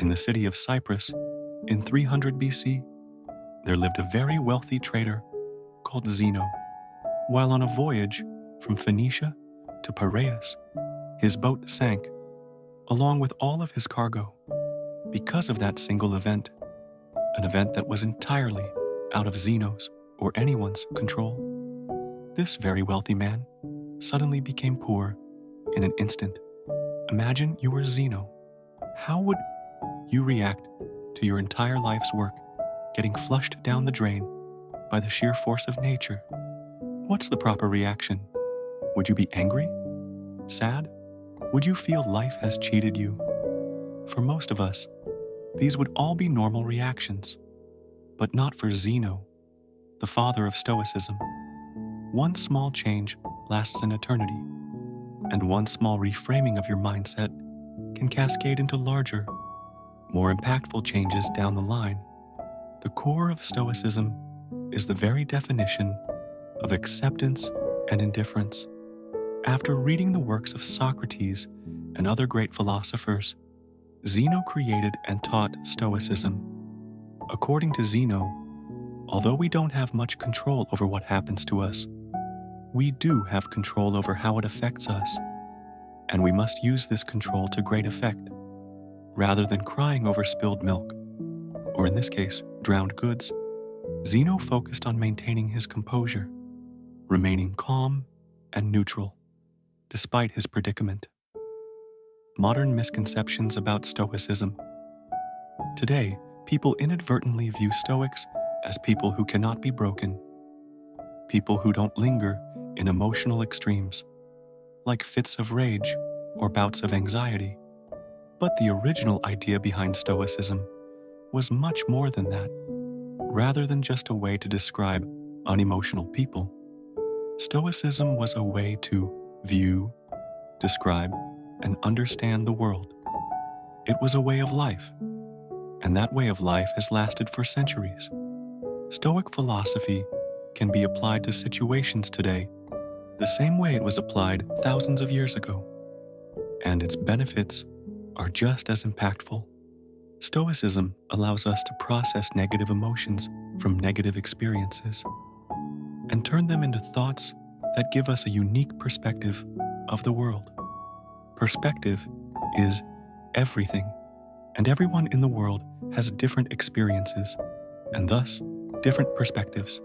In the city of Cyprus, in 300 BC, there lived a very wealthy trader called Zeno. While on a voyage from Phoenicia to Piraeus, his boat sank, along with all of his cargo, because of that single event, an event that was entirely out of Zeno's or anyone's control. This very wealthy man suddenly became poor in an instant. Imagine you were Zeno. How would you react to your entire life's work getting flushed down the drain by the sheer force of nature? What's the proper reaction? Would you be angry? Sad? Would you feel life has cheated you? For most of us, these would all be normal reactions, but not for Zeno, the father of Stoicism. One small change lasts an eternity, and one small reframing of your mindset can cascade into larger, more impactful changes down the line. The core of Stoicism is the very definition of acceptance and indifference. After reading the works of Socrates and other great philosophers, Zeno created and taught Stoicism. According to Zeno, although we don't have much control over what happens to us, we do have control over how it affects us, and we must use this control to great effect. Rather than crying over spilled milk, or in this case, drowned goods, Zeno focused on maintaining his composure, remaining calm and neutral, despite his predicament. Modern misconceptions about Stoicism. Today, people inadvertently view Stoics as people who cannot be broken, people who don't linger in emotional extremes, like fits of rage or bouts of anxiety. But the original idea behind Stoicism was much more than that. Rather than just a way to describe unemotional people, Stoicism was a way to view, describe, and understand the world. It was a way of life, and that way of life has lasted for centuries. Stoic philosophy can be applied to situations today the same way it was applied thousands of years ago, and its benefits are just as impactful. Stoicism allows us to process negative emotions from negative experiences and turn them into thoughts that give us a unique perspective of the world. Perspective is everything, and everyone in the world has different experiences, and thus different perspectives.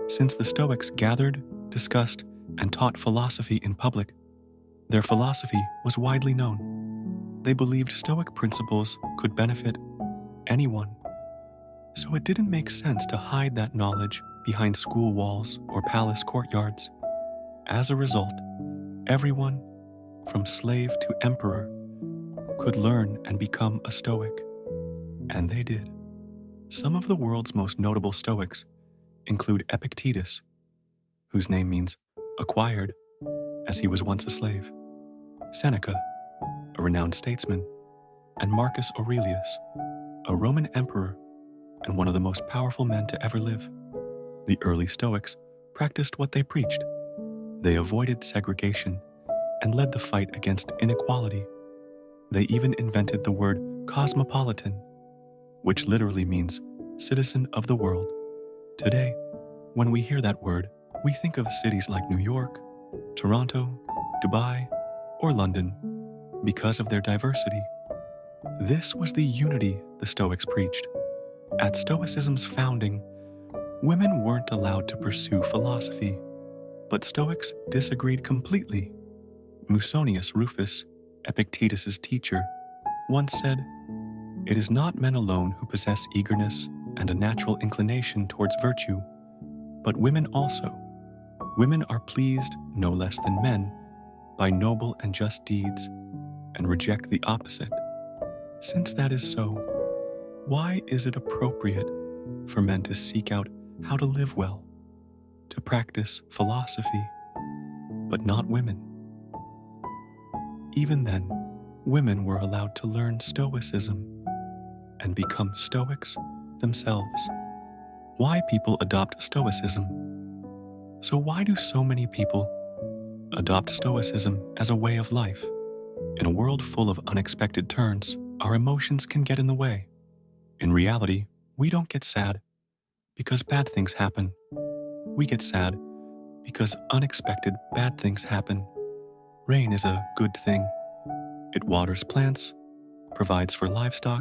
Since the Stoics gathered, discussed, and taught philosophy in public, their philosophy was widely known. They believed Stoic principles could benefit anyone, so it didn't make sense to hide that knowledge behind school walls or palace courtyards. As a result, everyone, from slave to emperor, could learn and become a Stoic, and they did. Some of the world's most notable Stoics include Epictetus, whose name means acquired, as he was once a slave, Seneca, a renowned statesman, and Marcus Aurelius, a Roman emperor and one of the most powerful men to ever live. The early Stoics practiced what they preached. They avoided segregation and led the fight against inequality. They even invented the word cosmopolitan, which literally means citizen of the world. Today, when we hear that word, we think of cities like New York, Toronto, Dubai, or London because of their diversity. This was the unity the Stoics preached. At Stoicism's founding, women weren't allowed to pursue philosophy, but Stoics disagreed completely. Musonius Rufus, Epictetus's teacher, once said, "It is not men alone who possess eagerness and a natural inclination towards virtue, but women also. Women are pleased, no less than men, by noble and just deeds, and reject the opposite. Since that is so, why is it appropriate for men to seek out how to live well, to practice philosophy, but not women?" Even then, women were allowed to learn Stoicism and become Stoics themselves. Why people adopt Stoicism? So why do so many people adopt Stoicism as a way of life? In a world full of unexpected turns, our emotions can get in the way. In reality, we don't get sad because bad things happen. We get sad because unexpected bad things happen. Rain is a good thing. It waters plants, provides for livestock,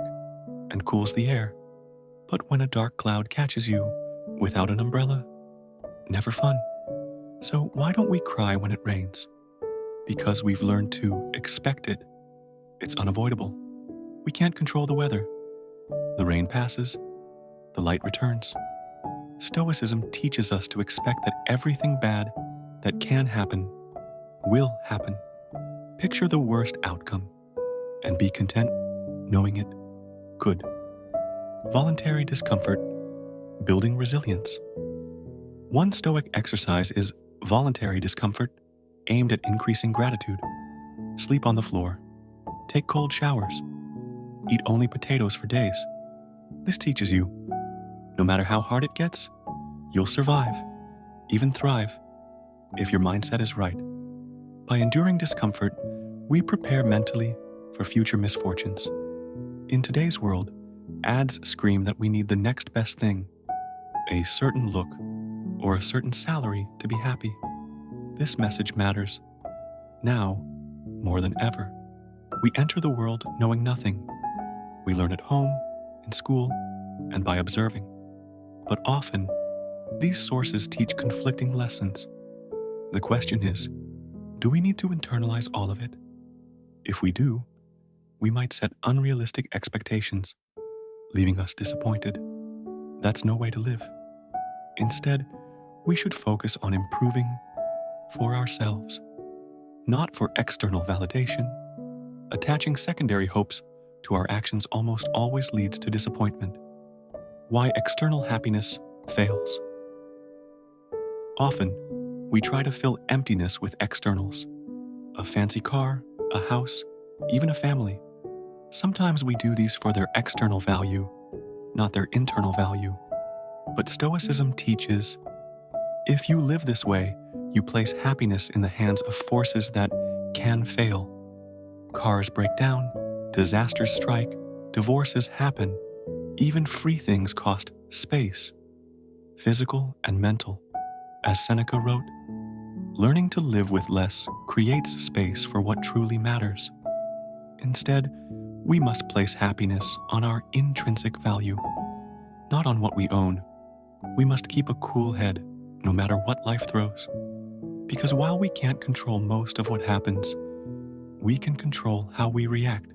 and cools the air. But when a dark cloud catches you without an umbrella, never fun. So why don't we cry when it rains? Because we've learned to expect it. It's unavoidable. We can't control the weather. The rain passes, the light returns. Stoicism teaches us to expect that everything bad that can happen will happen. Picture the worst outcome and be content knowing it could. Voluntary discomfort, building resilience. One Stoic exercise is voluntary discomfort aimed at increasing gratitude. Sleep on the floor. Take cold showers. Eat only potatoes for days. This teaches you, no matter how hard it gets, you'll survive, even thrive, if your mindset is right. By enduring discomfort, we prepare mentally for future misfortunes. In today's world, ads scream that we need the next best thing, a certain look, or a certain salary to be happy. This message matters. Now, more than ever, we enter the world knowing nothing. We learn at home, in school, and by observing. But often, these sources teach conflicting lessons. The question is, do we need to internalize all of it? If we do, we might set unrealistic expectations, leaving us disappointed. That's no way to live. Instead, we should focus on improving for ourselves, not for external validation. Attaching secondary hopes to our actions almost always leads to disappointment. Why external happiness fails. Often, we try to fill emptiness with externals. A fancy car, a house, even a family. Sometimes we do these for their external value, not their internal value. But Stoicism teaches, if you live this way, you place happiness in the hands of forces that can fail. Cars break down, disasters strike, divorces happen. Even free things cost space, physical and mental. As Seneca wrote, learning to live with less creates space for what truly matters. Instead, we must place happiness on our intrinsic value, not on what we own. We must keep a cool head no matter what life throws. Because while we can't control most of what happens, we can control how we react.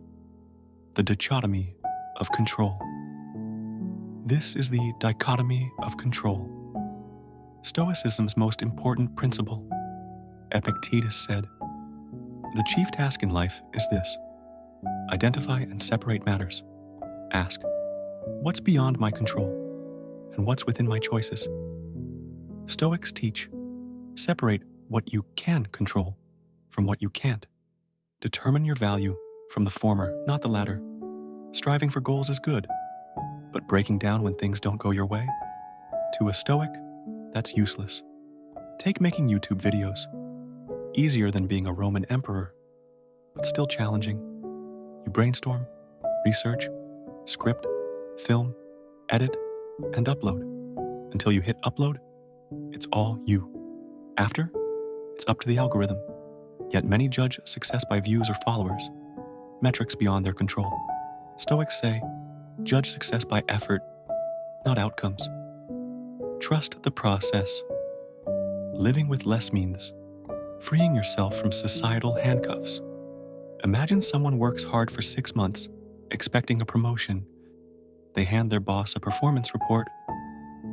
The dichotomy of control. This is the dichotomy of control. Stoicism's most important principle. Epictetus said, the chief task in life is this: identify and separate matters. Ask, what's beyond my control, and what's within my choices? Stoics teach, separate what you can control from what you can't. Determine your value from the former, not the latter. Striving for goals is good, but breaking down when things don't go your way? To a Stoic, that's useless. Take making YouTube videos. Easier than being a Roman emperor, but still challenging. You brainstorm, research, script, film, edit, and upload. Until you hit upload, it's all you. After, it's up to the algorithm. Yet many judge success by views or followers, metrics beyond their control. Stoics say, judge success by effort, not outcomes. Trust the process. Living with less means freeing yourself from societal handcuffs. Imagine someone works hard for 6 months, expecting a promotion. They hand their boss a performance report,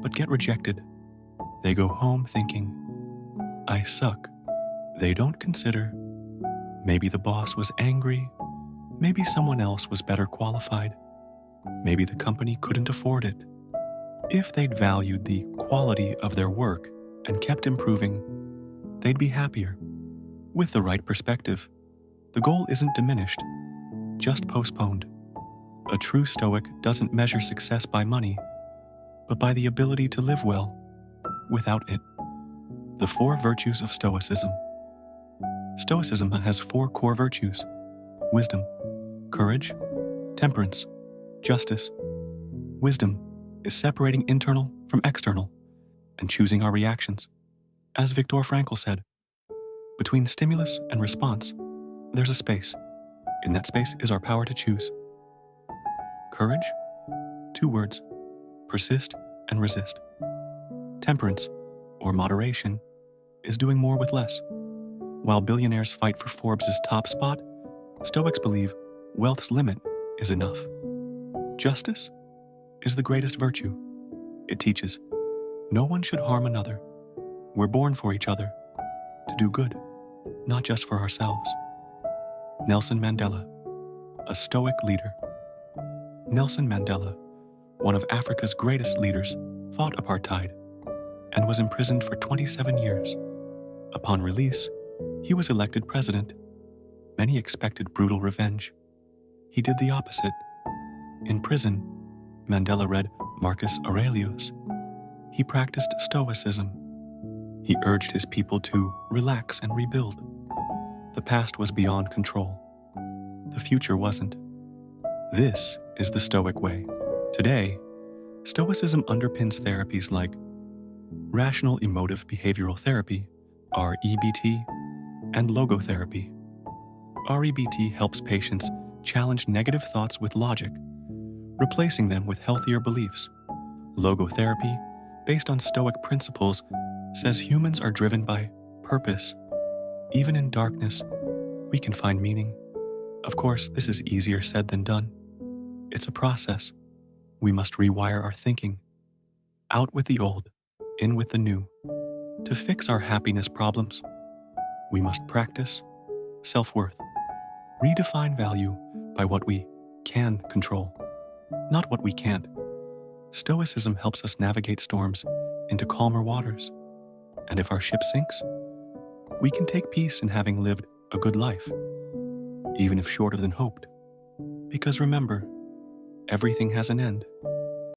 but get rejected. They go home thinking, I suck. They don't consider, maybe the boss was angry, maybe someone else was better qualified, maybe the company couldn't afford it. If they'd valued the quality of their work and kept improving, they'd be happier. With the right perspective, the goal isn't diminished, just postponed. A true Stoic doesn't measure success by money, but by the ability to live well without it. The 4 virtues of Stoicism. Stoicism has 4 core virtues: wisdom, courage, Temperance, justice. Wisdom is separating internal from external and choosing our reactions. As Viktor Frankl said, between stimulus and response, there's a space. In that space is our power to choose. Courage, 2 words, persist and resist. Temperance, or moderation, is doing more with less. While billionaires fight for Forbes' top spot, Stoics believe wealth's limit is enough. Justice is the greatest virtue. It teaches no one should harm another. We're born for each other, to do good, not just for ourselves. Nelson Mandela, a Stoic leader. Nelson Mandela, one of Africa's greatest leaders, fought apartheid and was imprisoned for 27 years. Upon release, he was elected president. Many expected brutal revenge. He did the opposite. In prison, Mandela read Marcus Aurelius. He practiced Stoicism. He urged his people to relax and rebuild. The past was beyond control. The future wasn't. This is the Stoic way. Today, Stoicism underpins therapies like rational emotive behavioral therapy, REBT, and logotherapy. REBT helps patients challenge negative thoughts with logic, replacing them with healthier beliefs. Logotherapy, based on Stoic principles, says humans are driven by purpose. Even in darkness, we can find meaning. Of course, this is easier said than done. It's a process. We must rewire our thinking. Out with the old, in with the new. To fix our happiness problems, we must practice self-worth. Redefine value by what we can control, not what we can't. Stoicism helps us navigate storms into calmer waters. And if our ship sinks, we can take peace in having lived a good life, even if shorter than hoped. Because remember, everything has an end.